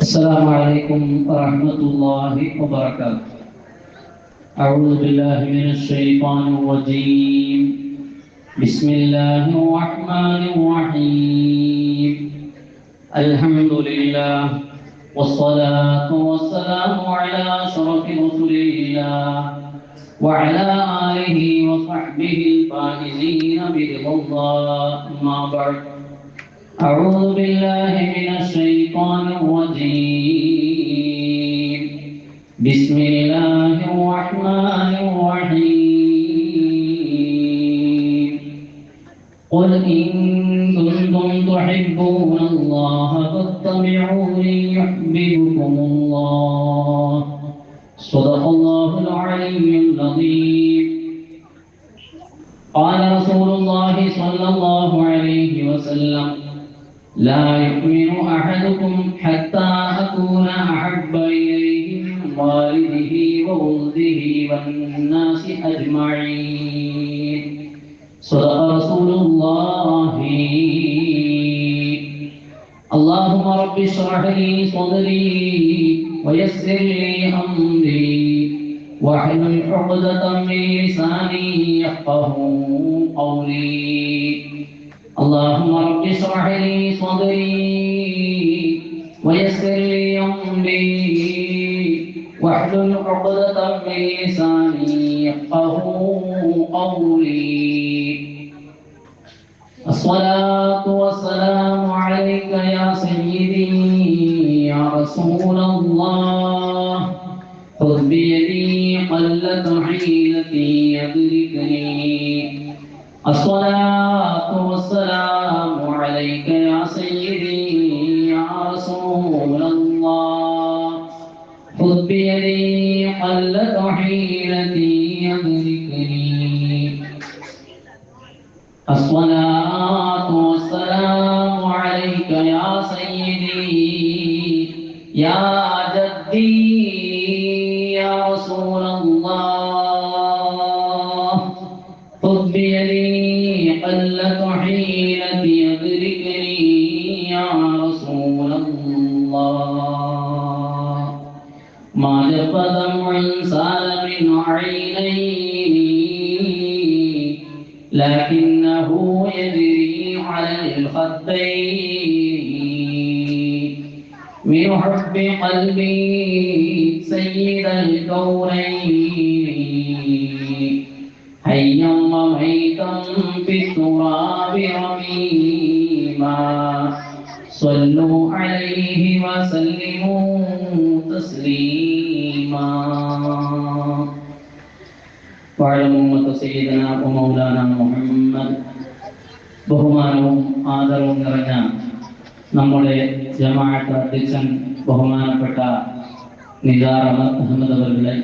السلام عليكم ورحمة الله وبركاته. أعوذ بالله من الشيطان الرجيم. بسم الله الرحمن الرحيم. الحمد لله والصلاة والسلام على أشرف رسل الله وعلى آله وصحبه الفائزين برضا الله. أما بعد، أعوذ بالله من الشيطان الرجيم. بسم الله الرحمن الرحيم. قل إن كنتم تحبون الله فاتبعوني يحببكم الله. صدق الله العلي العظيم. قال رسول الله صلى الله عليه وسلم: لا يؤمن أحدكم حتى أكون أحب إليه من والده وولده والناس أجمعين. صدق رسول الله. اللهم رب اشرح لي صدري ويسر لي أمري واحلل عقدة من لساني يفقهوا قولي. اللهم رب اشرح لي صدري ويسر لي أمري واحلل عقدة من لساني يفقهوا قولي. الصلاة والسلام عليك يا سيدي يا رسول الله. خذ بيدي قلت حيلتي يدركني. الصلاة والسلام عليك يا سيدي يا رسول الله. خذ بيدي قلت حيلتي يدركني. الصلاة والسلام عليك يا سيدي يا جدي يا رسول الله. خذ بيدي قلت حيلتي يدركني يا رسول الله. ما جف دمع سال من عيني لكنه يجري على الخدين من حب قلبي سيد الكونين حيا وميتا في التراب رميما. صلوا عليه وسلموا تسليما. وعلى أمة سيدنا ومولانا മുഹമ്മദ്. ബഹുമാനവും ആദരവും നിറഞ്ഞ നമ്മുടെ ജമാഅത്ത് അധ്യക്ഷൻ ബഹുമാനപ്പെട്ട നിസാർ അഹമ്മദ് അവരുടെ,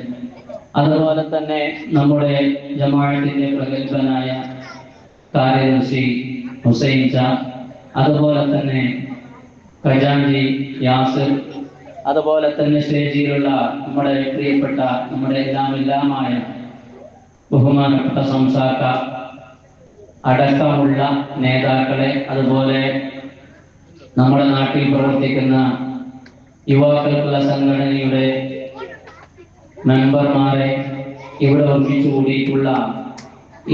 അതുപോലെ തന്നെ നമ്മുടെ ജമാഅത്തിന്റെ പ്രഗത്ഭനായ കാര്യദർശി ഹുസൈൻ ഷാ, അതുപോലെ തന്നെ ഖജാൻജി യാസിർ, അതുപോലെ തന്നെ സ്റ്റേജിലുള്ള നമ്മുടെ പ്രിയപ്പെട്ട നമ്മുടെ എല്ലാമായ ബഹുമാനപ്പെട്ട സംസാക അടക്കമുള്ള നേതാക്കളെ, അതുപോലെ നമ്മുടെ നാട്ടിൽ പ്രവർത്തിക്കുന്ന യുവാക്കൾക്കുള്ള സംഘടനയുടെ മെമ്പർമാരെ, ഇവിടെ ഒരുമിച്ച് കൂടിയിട്ടുള്ള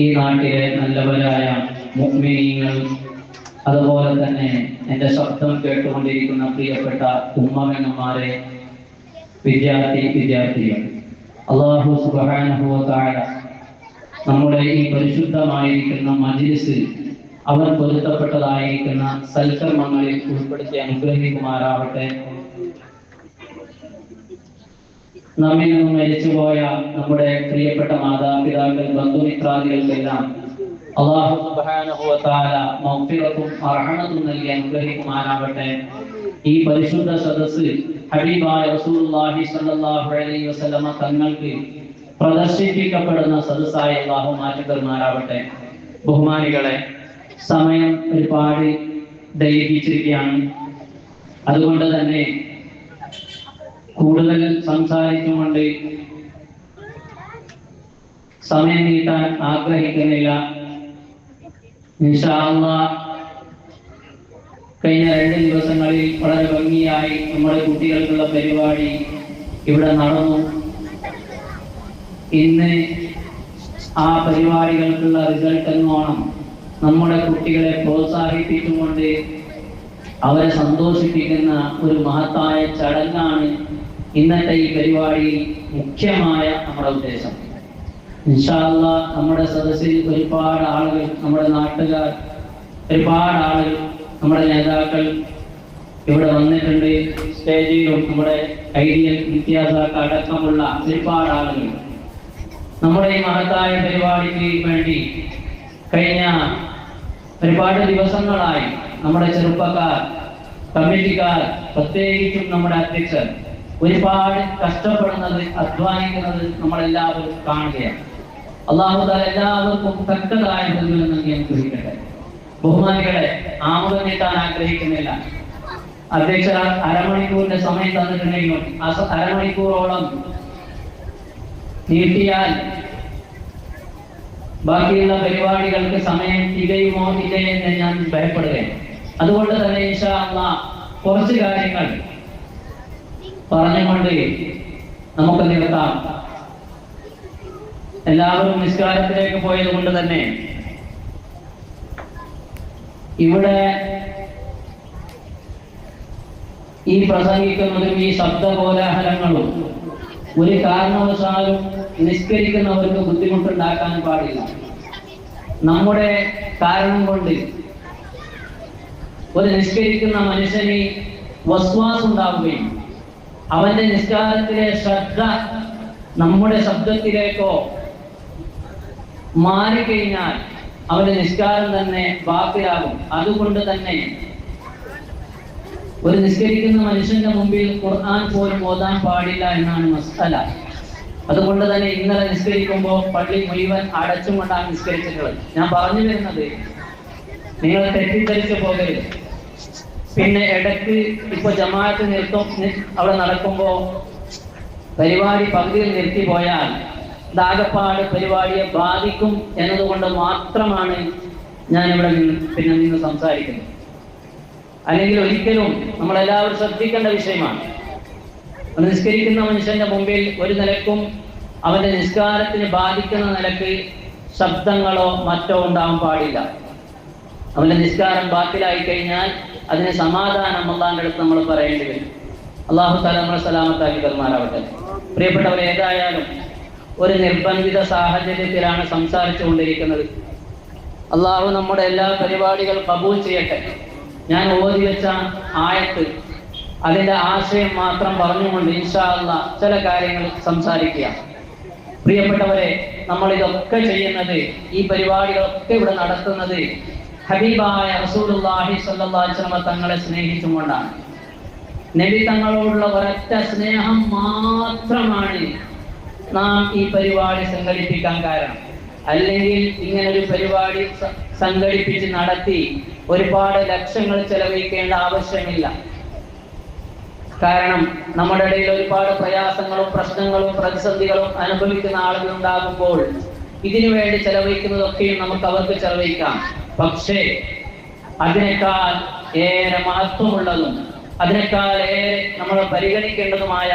ഈ നാട്ടിലെ നല്ലവരായ മുഅ്മിനീങ്ങൾ, അതുപോലെ തന്നെ എൻ്റെ ശബ്ദം കേട്ടുകൊണ്ടിരിക്കുന്ന പ്രിയപ്പെട്ട ഉമ്മമെങ്ങന്മാരെ, വിദ്യാർത്ഥികൾ, അല്ലാഹു സുബ്ഹാനഹു വ തആല നമ്മുടെ ഈ പരിശുദ്ധമായിരിക്കുന്ന മജ്ലിസ് അവർ പൊരുത്തപ്പെട്ടതായിരിക്കുന്ന സൽക്കർമ്മങ്ങളിൽ ഉൾപ്പെടുത്തി അനുഗ്രഹിക്കുമാറാവട്ടെ. നമ്മിൽ നിന്നും മരിച്ചുപോയ നമ്മുടെ പ്രിയപ്പെട്ട മാതാപിതാക്കൾ, ബന്ധുമിത്രാദികൾക്കെല്ലാം അല്ലാഹു സുബ്ഹാനഹു വ തആല മഗ്ഫിറത്തും റഹ്മത്തും നൽകി അനുഗ്രഹിക്കുമാറാവട്ടെ. ഈ പരിശുദ്ധ സദസ്സ് ഹബീബായ റസൂലുള്ളാഹി സ്വല്ലല്ലാഹു അലൈഹി വസല്ലമ തങ്ങൾക്ക് പ്രദർശിപ്പിക്കപ്പെടുന്ന സദസ്സായി അല്ലാഹു മാറ്റി തരുമാറാവട്ടെ. ബഹുമാനികളെ, സമയം ഒരുപാട് ദൈർഘിച്ചിരിക്കുകയാണ്. അതുകൊണ്ട് തന്നെ കൂടുതൽ സംസാരിച്ചുകൊണ്ട് സമയം നീട്ടാൻ ആഗ്രഹിക്കുന്നില്ല. ഇൻഷാ അല്ലാഹ് കഴിഞ്ഞ 2 ദിവസങ്ങളിൽ വളരെ ഭംഗിയായി നമ്മുടെ കുട്ടികൾക്കുള്ള പരിപാടി ഇവിടെ നടന്നു. ഇന്ന് ആ പരിപാടികൾക്കുള്ള റിസൾട്ട് എന്നോണം നമ്മുടെ കുട്ടികളെ പ്രോത്സാഹിപ്പിച്ചുകൊണ്ട് അവരെ സന്തോഷിപ്പിക്കുന്ന ഒരു മഹത്തായ ചടങ്ങാണ് ഇന്നത്തെ ഈ പരിപാടിയിൽ മുഖ്യമായ നമ്മുടെ ഉദ്ദേശം. ഇൻഷാ അല്ലാഹ് നമ്മുടെ സദസ്സിൽ ഒരുപാട് ആളുകൾ, നമ്മുടെ നാട്ടുകാർ, ഒരുപാട് ആളുകൾ, നമ്മുടെ നേതാക്കൾ ഇവിടെ വന്നിട്ടുണ്ട്. സ്റ്റേജിലും നമ്മുടെ ഐഡിയൽ ഇംതിയാസ് അടക്കമുള്ള ഒരുപാട് ആളുകൾ നമ്മുടെ ഈ മഹത്തായ പരിപാടിക്ക് വേണ്ടി കഴിഞ്ഞ ഒരുപാട് ദിവസങ്ങളായി നമ്മുടെ ചെറുപ്പക്കാർ, കമ്മിറ്റിക്കാർ, പ്രത്യേകിച്ചും നമ്മുടെ അധ്യക്ഷർ ഒരുപാട് കഷ്ടപ്പെടുന്നത്, അധ്വാനിക്കുന്നത് നമ്മളെല്ലാവരും കാണുകയാണ്. അല്ലാഹു തആല എല്ലാവർക്കും തക്കതായ പ്രതിഫലം നൽകി അനുഗ്രഹിക്കട്ടെ. ബഹുമാനികളെ, ആമുഖം നീട്ടാൻ ആഗ്രഹിക്കുന്നില്ല. അധ്യക്ഷർ അരമണിക്കൂറിന്റെ സമയം തന്നിട്ടുണ്ടെങ്കിലും അരമണിക്കൂറോളം നീട്ടിയാൽ ബാക്കിയുള്ള പരിപാടികൾക്ക് സമയം തികയുമോ ഇല്ലേ എന്ന് ഞാൻ ഭയപ്പെടുകയാണ്. അതുകൊണ്ട് തന്നെ ഇൻഷാ അല്ലാഹ് കുറച്ച് കാര്യങ്ങൾ പറഞ്ഞുകൊണ്ട് നമുക്ക് നിർത്താം. എല്ലാവരും നിസ്കാരത്തിലേക്ക് പോയത് കൊണ്ട് തന്നെ ഇവിടെ ഈ പ്രസംഗിക്കുന്നതും ഈ ശബ്ദകോലാഹലങ്ങളും ഒരു കാരണവശാലും നിസ്കരിക്കുന്നവർക്ക് ബുദ്ധിമുട്ടുണ്ടാക്കാൻ പാടില്ല. നമ്മുടെ കാരണം കൊണ്ട് ഒരു നിസ്കരിക്കുന്ന മനുഷ്യന് വസ്വാസ് ഉണ്ടാവുകയും അവന്റെ നിസ്കാരത്തിലെ ശ്രദ്ധ നമ്മുടെ ശബ്ദത്തിലേക്കോ മാറിക്കഴിഞ്ഞാൽ അവന്റെ നിസ്കാരം തന്നെ ബാക്കിയാകും. അതുകൊണ്ട് തന്നെ ഒരു നിസ്കരിക്കുന്ന മനുഷ്യന്റെ മുമ്പിൽ ഖുർആൻ പോലും ഓതാൻ പാടില്ല എന്നാണ് മസ്അല. അതുകൊണ്ട് തന്നെ ഇന്നലെ നിസ്കരിക്കുമ്പോൾ പള്ളി മുഴുവൻ അടച്ചും കൊണ്ടാണ് നിസ്കരിച്ചിട്ടുള്ളത്. ഞാൻ പറഞ്ഞു വരുന്നത് നിങ്ങൾ തെറ്റിദ്ധരിച്ചു പോകരുത്. പിന്നെ ഇടയ്ക്ക് ഇപ്പൊ ജമാഅത്ത് അവിടെ നടക്കുമ്പോ പരിപാടി പകുതിയിൽ നിർത്തി പോയാൽ ദാഗപ്പാട് പരിപാടിയെ ബാധിക്കും എന്നതുകൊണ്ട് മാത്രമാണ് ഞാൻ ഇവിടെ നിന്ന് സംസാരിക്കുന്നത്. അല്ലെങ്കിൽ ഒരിക്കലും നമ്മളെല്ലാവരും ശ്രദ്ധിക്കേണ്ട വിഷയമാണ്. നിസ്കരിക്കുന്ന മനുഷ്യന്റെ മുമ്പിൽ ഒരു നിലക്കും അവന്റെ നിസ്കാരത്തിന് ബാധിക്കുന്ന നിലക്ക് ശബ്ദങ്ങളോ മറ്റോ ഉണ്ടാവാൻ പാടില്ല. അവന്റെ നിസ്കാരം ബാത്തിലായി കഴിഞ്ഞാൽ അതിന് സമാധാനം അല്ലാഹുവിന്റെ അടുത്ത് നമ്മൾ പറയേണ്ടി വരും. അല്ലാഹു തആല നമ്മളെ സലാമത്താക്കി തരുമാറാവട്ടെ. പ്രിയപ്പെട്ടവരെ, ഏതായാലും ഒരു നിർബന്ധിത സാഹചര്യത്തിലാണ് സംസാരിച്ചു കൊണ്ടിരിക്കുന്നത്. അല്ലാഹു നമ്മുടെ എല്ലാ പരിപാടികൾ കബൂൽ ചെയ്യട്ടെ. ഞാൻ ഓതി വെച്ച ആയത്ത്, അതിന്റെ ആശയം മാത്രം പറഞ്ഞുകൊണ്ട് ഇൻഷാ അല്ലാഹ് ചില കാര്യങ്ങൾ സംസാരിക്കുക. പ്രിയപ്പെട്ടവരെ, നമ്മൾ ഇതൊക്കെ ചെയ്യുന്നത്, ഈ പരിപാടികളൊക്കെ ഇവിടെ നടത്തുന്നത് ഹബീബായ റസൂലുള്ളാഹി സ്വല്ലല്ലാഹു അലൈഹി വസല്ലം തങ്ങളെ സ്നേഹിച്ചുകൊണ്ടാണ്. നബി തങ്ങളോടുള്ള ഒരൊറ്റ സ്നേഹം മാത്രമാണ് നാം ഈ പരിപാടി സംഘടിപ്പിക്കാൻ കാരണം. അല്ലെങ്കിൽ ഇങ്ങനൊരു പരിപാടി സംഘടിപ്പിച്ച് നടത്തി ഒരുപാട് ലക്ഷങ്ങൾ ചെലവഴിക്കേണ്ട ആവശ്യമില്ല. കാരണം നമ്മുടെ ഇടയിൽ ഒരുപാട് പ്രയാസങ്ങളും പ്രശ്നങ്ങളും പ്രതിസന്ധികളും അനുഭവിക്കുന്ന ആളുകൾ ഉണ്ടാകുമ്പോൾ ഇതിനു വേണ്ടി ചെലവഴിക്കുന്നതൊക്കെയും നമുക്ക് അവർക്ക് ചെലവഴിക്കാം. പക്ഷേ അതിനേക്കാൾ ഏറെ മഹത്വമുള്ളതും അതിനേക്കാൾ ഏറെ നമ്മൾ പരിഗണിക്കേണ്ടതുമായ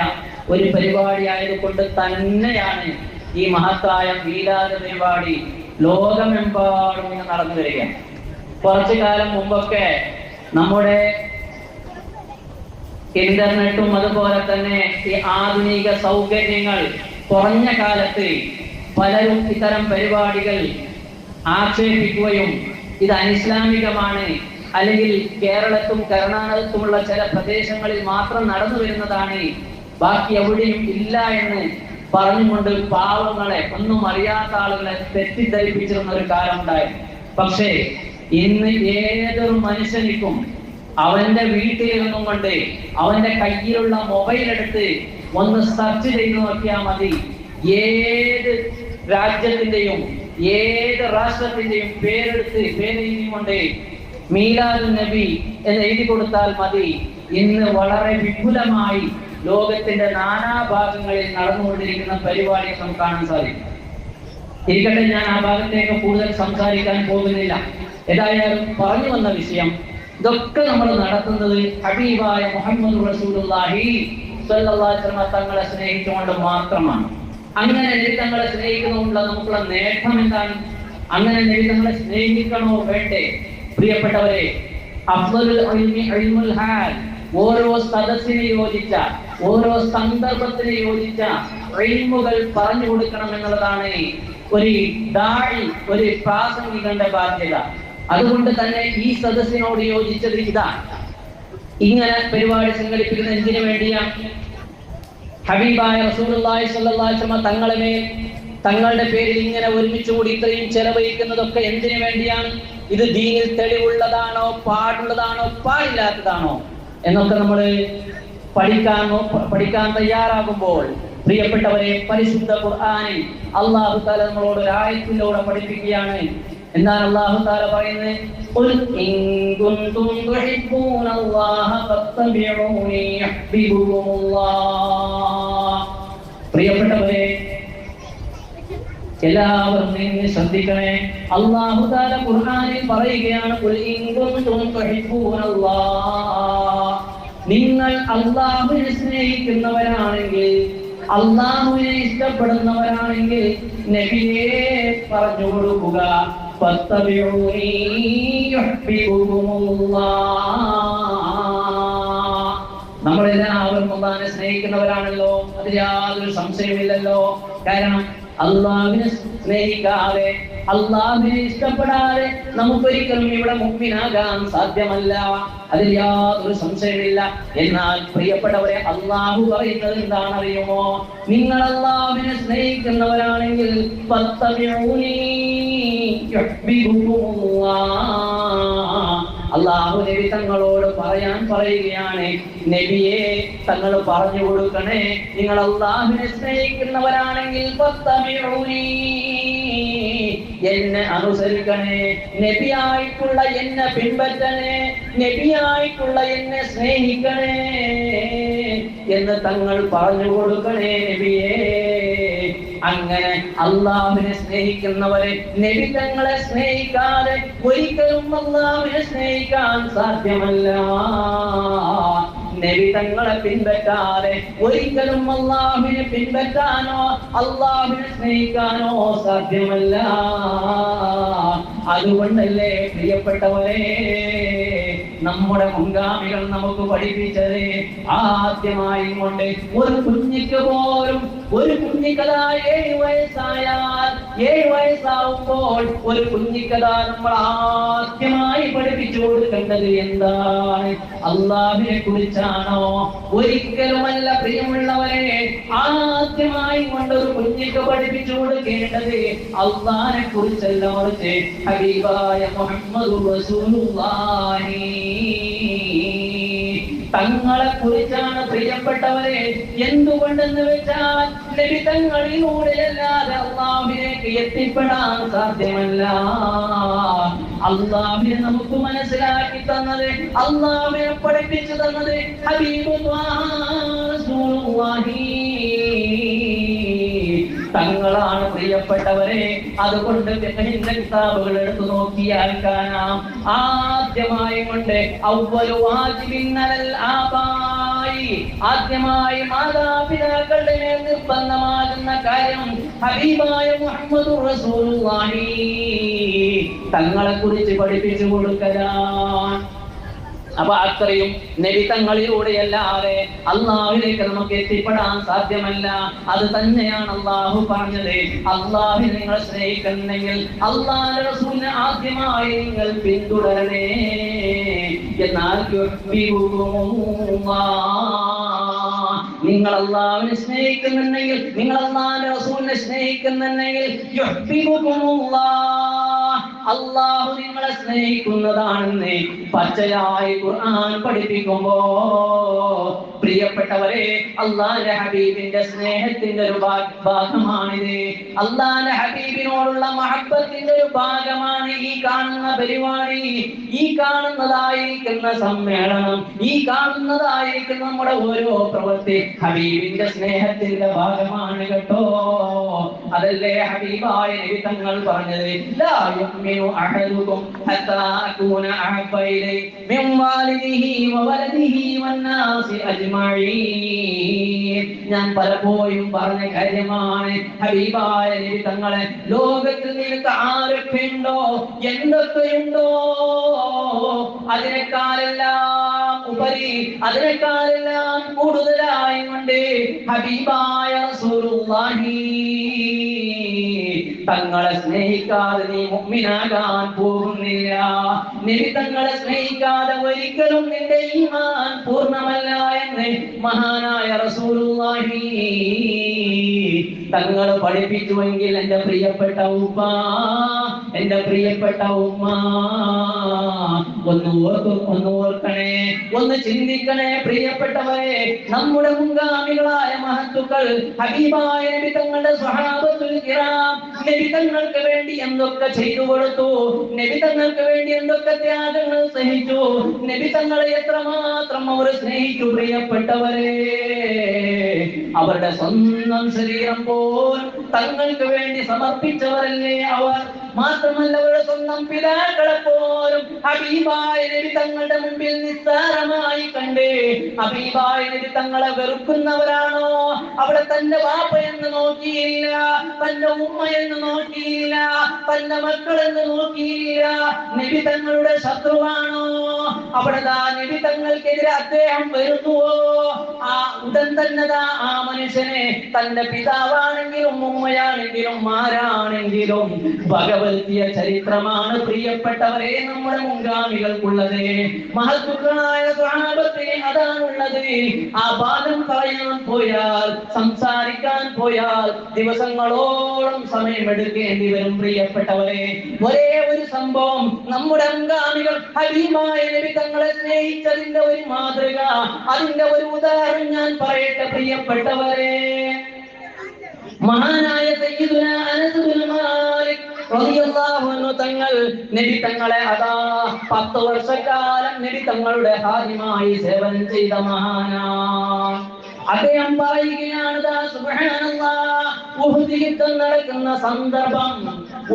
ഒരു പരിപാടി ആയതുകൊണ്ട് തന്നെയാണ് ഈ മഹത്തായ മീലാദ് പരിപാടി ലോകമെമ്പാടും ഇങ്ങനെ നടന്നു വരിക. കുറച്ചു കാലം മുമ്പൊക്കെ നമ്മുടെ ഇന്റർനെറ്റും അതുപോലെ തന്നെ ഈ ആധുനിക സൗകര്യങ്ങൾ കുറഞ്ഞ കാലത്ത് പലരും ഇത്തരം പരിപാടികൾ ആക്ഷേപിക്കുകയും ഇത് അനിസ്ലാമികമാണ്, അല്ലെങ്കിൽ കേരളത്തും കർണാടകത്തുമുള്ള ചില പ്രദേശങ്ങളിൽ മാത്രം നടന്നു വരുന്നതാണ്, ബാക്കി എവിടെയും ഇല്ല എന്ന് പറഞ്ഞുകൊണ്ട് പാവങ്ങളെ, ഒന്നും അറിയാത്ത ആളുകളെ തെറ്റിദ്ധരിപ്പിച്ചിരുന്ന ഒരു കാലം ഉണ്ടായിരുന്നു. പക്ഷേ ഇന്ന് ഏതൊരു മനുഷ്യനിക്കും അവന്റെ വീട്ടിൽ നിന്നും കൊണ്ട് അവന്റെ കയ്യിലുള്ള മൊബൈൽ എടുത്ത് ഒന്ന് സെർച്ച് ചെയ്ത് നോക്കിയാൽ മതി. ഏത് രാജ്യത്തിന്റെയും ഏത് രാഷ്ട്രത്തിന്റെയും പേരെഴുതിക്കൊണ്ട് മീലാദുൻ നബി എന്ന് എഴുതി കൊടുത്താൽ മതി. ഇന്ന് വളരെ വിപുലമായി ലോകത്തിന്റെ നാനാഭാഗങ്ങളിൽ നടന്നുകൊണ്ടിരിക്കുന്ന പരിപാടികൾ നമുക്ക് കാണാൻ സാധിക്കും. ഇരിക്കട്ടെ, ഞാൻ ആ ഭാഗത്തേക്ക് കൂടുതൽ സംസാരിക്കാൻ പോകുന്നില്ല. ഏതായാലും പറഞ്ഞു വന്ന വിഷയം, ഇതൊക്കെ നമ്മൾ നടത്തുന്നത് ഹബീബായ മുഹമ്മദ് റസൂലുള്ളാഹി സ്വല്ലല്ലാഹു അലൈഹി വസല്ലം തങ്ങളെ സ്നേഹിച്ചുകൊണ്ട് മാത്രമാണ്. അങ്ങനെ നബി തങ്ങളെ സ്നേഹിക്കുന്നതുകൊണ്ടുള്ള നമുക്കുള്ള നേട്ടം എന്താണ്? അങ്ങനെ നബി തങ്ങളെ സ്നേഹിക്കണോ വേണ്ടേ? പ്രിയപ്പെട്ടവരെ, അഫ്ളലുൽ ഇൽമി ഇൽമുൽ ഹാൽ, ഓരോ സദസ്സിന് യോജിച്ച, ഓരോ സന്ദർഭത്തിന് യോജിച്ച ഇൽമുകൾ പറഞ്ഞു കൊടുക്കണം എന്നുള്ളതാണ് ഒരു ദാഇ, ഒരു പ്രാസംഗികന്റെ ബാധ്യത. അതുകൊണ്ട് തന്നെ ഈ സദസ്സിനോട് യോജിച്ചത് ഇതാണ്. ഇങ്ങനെ പരിപാടി സംഘടിപ്പിക്കുന്ന എന്തിനു വേണ്ടിയാണ്? ഹബീബായ റസൂലുള്ളാഹി സ്വല്ലല്ലാഹു അലൈഹി വസല്ലം തങ്ങളെ മേൽ, തങ്ങളുടെ പേരിൽ ഇങ്ങനെ ഒരുമിച്ച് കൂടി ഇത്രയും ചെലവഴിക്കുന്നതൊക്കെ എന്തിനു വേണ്ടിയാണ്? ഇത് ദീനിൽ തെളിവുള്ളതാണോ, പാടുള്ളതാണോ, പാടില്ലാത്തതാണോ എന്നൊക്കെ നമ്മൾ പഠിക്കാൻ തയ്യാറാകുമ്പോൾ പ്രിയപ്പെട്ടവരെ, പരിശുദ്ധ ഖുർആനിൽ അല്ലാഹു തആല നമ്മളോട് ഒരു ആയത്തിലൂടെ പഠിപ്പിക്കുകയാണ്. എന്താണ് അല്ലാഹു തആല പറയുന്നത്? ഖുൽ ഇൻ കുൻതും തുഹിബ്ബൂനല്ലാഹ ഫത്തബിഊനി യുഹ്ബിബുകുമുല്ലാഹ്. പ്രിയപ്പെട്ടവരെ, എല്ലാവരും നിങ്ങൾ ശ്രദ്ധിക്കണേ. അല്ലാഹു തആല ഖുർആനിൽ പറയുകയാണ്, ഖുൽ ഇൻ കുൻതും തുഹിബ്ബൂനല്ലാഹ്, നിങ്ങൾ അല്ലാഹുവിനെ സ്നേഹിക്കുന്നവരാണെങ്കിൽ, അല്ലാഹുവിനെ ഇഷ്ടപ്പെടുന്നവരാണെങ്കിൽ നബിയെ പറഞ്ഞു കൊടുക്കുക, ഫത്തബിഊനി യുഹ്ബിബുകുമുല്ലാഹ്. നമ്മളെല്ലാവരും അല്ലാഹുവിനെ സ്നേഹിക്കുന്നവരാണല്ലോ, അതിൽ യാതൊരു സംശയമില്ലല്ലോ. കാരണം അല്ലാഹുവിനെ സ്നേഹിക്കാതെ, അല്ലാഹുവിനെ ഇഷ്ടപ്പെടാതെ നമുക്കൊരിക്കലും ഇവിടെ മുഅ്മിനാകാൻ സാധ്യമല്ല, അതിൽ യാതൊരു സംശയമില്ല. എന്നാൽ പ്രിയപ്പെട്ടവരെ, അല്ലാഹു പറയുന്നത് എന്താണെന്നറിയുമോ? നിങ്ങൾ അല്ലാഹുവിനെ സ്നേഹിക്കുന്നവരാണെങ്കിൽ ഫത്തബിഊനി യുഹ്ബിബുകുമുല്ലാഹ്. അല്ലാഹു നബി തങ്ങളോട് പറയുകയാണ്, നബിയെ തങ്ങൾ പറഞ്ഞു കൊടുക്കണേ, നിങ്ങൾ അല്ലാഹുവിനെ സ്നേഹിക്കുന്നവരാണെങ്കിൽ ഫത്തബിഊനി, എന്നെ അനുസരിക്കണേ, നബിയായിട്ടുള്ള എന്നെ പിൻപറ്റണേ, നബിയായിട്ടുള്ള എന്നെ സ്നേഹിക്കണേ എന്ന് തങ്ങൾ പറഞ്ഞു കൊടുക്കണേ നബിയേ. അങ്ങനെ അല്ലാഹുവിനെ സ്നേഹിക്കുന്നവരെ നബി തങ്ങളെ സ്നേഹിക്കാതെ ഒരിക്കലും അല്ലാഹുവിനെ സ്നേഹിക്കാൻ സാധ്യമല്ല. നബി തങ്ങളെ പിൻപറ്റാതെ ഒരിക്കലും അല്ലാഹുവിനെ പിൻപറ്റാനോ അല്ലാഹുവിനെ സ്നേഹിക്കാനോ സാധ്യമല്ല. അതുകൊണ്ടല്ലേ പ്രിയപ്പെട്ടവരെ, നമ്മുടെ മുൻഗാമികൾ നമുക്ക് പഠിപ്പിച്ചത് ആദ്യമായി കൊണ്ട് ഒരു കുഞ്ഞിക്ക് പോലും, ഒരു കുഞ്ഞിക്കഥ 7 വയസ്സായാൽ, 7 വയസ്സാവുമ്പോൾ ഒരു കഥ നമ്മൾ ആദ്യമായി പഠിപ്പിച്ചു കൊടുക്കേണ്ടത് എന്താണ്? അല്ലാഹുവിനെ കുറിച്ചാണോ? ഒരിക്കലുമല്ല പ്രിയമുള്ളവരെ. ആദ്യമായി കൊണ്ട് ഒരു കുഞ്ഞിക്ക് പഠിപ്പിച്ചു കൊടുക്കേണ്ടത് അല്ലാഹുവിനെ കുറിച്ചല്ല, മറിച്ച് ഹബീബായ മുഹമ്മദുർ റസൂലുള്ളാഹി തങ്ങളെ കുറിച്ചാണ്. പ്രിയപ്പെട്ടവരെ, എന്തുകൊണ്ടെന്ന് വെച്ചാൽ നബി തങ്ങളിലൂടെയല്ലാതെ അല്ലാഹുവിലേക്ക് എത്തിപ്പെടാൻ സാധ്യമല്ല. അല്ലാഹുവിനെ നമുക്ക് മനസ്സിലാക്കി തന്നത്, അല്ലാഹുവിനെ പഠിപ്പിച്ചു തന്നത് ഹബീബ് റസൂലുള്ളാഹി തങ്ങളാണ്. പ്രിയപ്പെട്ടവരെ, അതുകൊണ്ട് കിതാബുകൾ എടുത്തു നോക്കിയാൽ കാണാം, ആദ്യമായി കൊണ്ട് അവ്വലു വാജിബിൻ അലൽ ആബായി, ആദ്യമായി മാതാപിതാക്കളുടെ മേൽ നിർബന്ധമാകുന്ന കാര്യം ഹബീബായ മുഹമ്മദുർ റസൂലുള്ളാഹി തങ്ങളെ കുറിച്ച് പഠിപ്പിച്ചു കൊടുക്കലാണ്. അപ്പൊ അത്രയും നബി തങ്ങളിലൂടെയല്ലാതെ അല്ലാഹുവിലേക്ക് നമുക്ക് എത്തിപ്പെടാൻ സാധ്യമല്ല. അത് തന്നെയാണ് അല്ലാഹു പറഞ്ഞത്, അല്ലാഹുവിനെ നിങ്ങൾ സ്നേഹിക്കുന്നെങ്കിൽ അല്ലാഹുവിന്റെ റസൂലിനെ ആദ്യമായി നിങ്ങൾ പിന്തുടരണേ. എന്നാൽ നിങ്ങൾ അല്ലാഹുവിനെ സ്നേഹിക്കുന്നുണ്ടെങ്കിൽ, നിങ്ങൾ അല്ലാഹുവിന്റെ റസൂലിനെ സ്നേഹിക്കുന്നുണ്ടെങ്കിൽ അല്ലാഹു നിങ്ങളെ സ്നേഹിക്കുന്നതാണെന്ന് പച്ചയായി ഖുർആൻ പഠിപ്പിക്കുമ്പോ പ്രിയപ്പെട്ടവരെ, അല്ലാഹുവിന്റെ ഹബീബിന്റെ സ്നേഹത്തിന്റെ ഒരു ഭാഗമാണിത്. അല്ലാഹുവിന്റെ ഹബീബിനോടുള്ള മഹബ്ബത്തിന്റെ ഒരു ഭാഗമാണ് ഈ കാണുന്ന പരിപാടി, ഈ കാണുന്നതായിരിക്കുന്ന സമ്മേളനം, ഈ കാണുന്നതായിരിക്കുന്ന നമ്മുടെ ഓരോ പ്രവൃത്തി ഹബീബിന്റെ സ്നേഹത്തിന്റെ ഭാഗമാണ് കേട്ടോ. അതല്ലേ ഹബീബായ നബി തങ്ങൾ പറഞ്ഞത്, ലാ യുഅ്മിനു യുമിനു അഹദുകും ഹത്താ അകൂന അഹബ്ബ ഇലൈഹി മിൻ വാലിദിഹി വവലദിഹി വന്നാസി അജ്മഈൻ. ഞാൻ പലപ്പോഴും പറഞ്ഞ കാര്യമാണ്, ഹബീബായ നബി തങ്ങളെ ലോകത്തിൽ നിനക്ക് ആരൊക്കെയുണ്ടോ എന്തൊക്കെയുണ്ടോ അതിനേക്കാളെല്ലാം ഉപരി അതിനേക്കാളെല്ലാം കൂടുതലായി കൊണ്ട് ഹബീബായ റസൂലുള്ളാഹി തങ്ങളെ സ്നേഹിക്കാതെ നീ മുഅ്മിനാകാൻ പോകുന്നില്ല. നബി തങ്ങളെ സ്നേഹിക്കാതെ ഒരിക്കലും നിന്റെ ഈമാൻ പൂർണ്ണമല്ല എന്ന് മഹാനായ റസൂലുള്ളാഹി തങ്ങൾ പഠിപ്പിച്ചുവെങ്കിൽ എൻ്റെ പ്രിയപ്പെട്ട ഉമ്മ, എൻ്റെ പ്രിയപ്പെട്ട ഉമ്മ, ഒന്ന് ഓർക്കണേ, ഒന്ന് ചിന്തിക്കണേ പ്രിയപ്പെട്ടവരെ. നമ്മുടെ മുൻഗാമികളായ മഹത്തുക്കൾ ഹബീബായ നബി തങ്ങളുടെ സ്വഹാബത്തുൽ കിറാം നബി തങ്ങൾക്ക് വേണ്ടി എന്തൊക്കെ ചെയ്തു കൊടുത്തു, നബി തങ്ങൾക്ക് വേണ്ടി എന്തൊക്കെ ത്യാഗങ്ങൾ സഹിച്ചു, നബി തങ്ങളെ എത്രമാത്രം അവർ സ്നേഹിച്ചു പ്രിയപ്പെട്ടവരെ. അവരുടെ സ്വന്തം ശരീരം പോലും തങ്ങൾക്ക് വേണ്ടി സമർപ്പിച്ചവരല്ലേ അവർ. മാത്രമല്ല അവരുടെ സ്വന്തം പിതാക്കളെ പോലും ഹബീബായ നബി തങ്ങളുടെ മുമ്പിൽ നിസ്സാരമായി കണ്ട് ഹബീബായ നബി തങ്ങളെ വെറുക്കുന്നവരാണോ? അവിടെ തന്റെ വാപ്പ എന്ന് നോക്കിയില്ല, തന്റെ ഉമ്മ എന്ന് നോക്കിയില്ല, തന്റെ മക്കൾ എന്ന് നോക്കിയില്ല. നബി തങ്ങളുടെ ശത്രുവാണോ? അവിടെ നബി തങ്ങൾക്കെതിരെ അദ്ദേഹം വരുന്നുവോ? ആ ഉടൻ തന്നെ ആ മനുഷ്യനെ തന്റെ പിതാവാണെങ്കിലും ഉമ്മയാണെങ്കിലും ആരാണെങ്കിലും ഭഗവത്യ ചരിത്രമാണ് പ്രിയപ്പെട്ടവരെ നമ്മുടെ മുൻഗാമികൾക്കുള്ളത്. മഹത്തുക്കളായ സ്വഹാബത്തിന് അതാണുള്ളത്. ആ ബാലം പറയാൻ പോയാൽ, സംസാരിക്കാൻ പോയാൽ ദിവസങ്ങളോളം സമയമെടുക്കേണ്ടി വരും പ്രിയപ്പെട്ടവരെ. ഒരേ ഒരു സംഭവം നമ്മുടെ മുൻഗാമികൾ ഹബീബായ നബി തങ്ങളെ സ്നേഹിച്ചതിന്റെ ഒരു മാതൃക, അതിന്റെ ഒരു ഉദാഹരണം ഞാൻ പറയട്ടെ പ്രിയപ്പെട്ടവരെ. മഹാനായ സയ്യിദുനാ അനസ് ബിൻ മാലിക് റളിയല്ലാഹു അൻഹു തങ്ങൾ നബി തങ്ങളെ 10 വർഷക്കാലം നബി തങ്ങളുടെ ഹാദിമായി സേവനം ചെയ്ത മഹാനാണ്. അദ്ദേഹം പറയുകയാണ്, സുബ്ഹാനല്ലാഹ്, ഉഹുദ് യുദ്ധം നടക്കുന്ന സന്ദർഭം,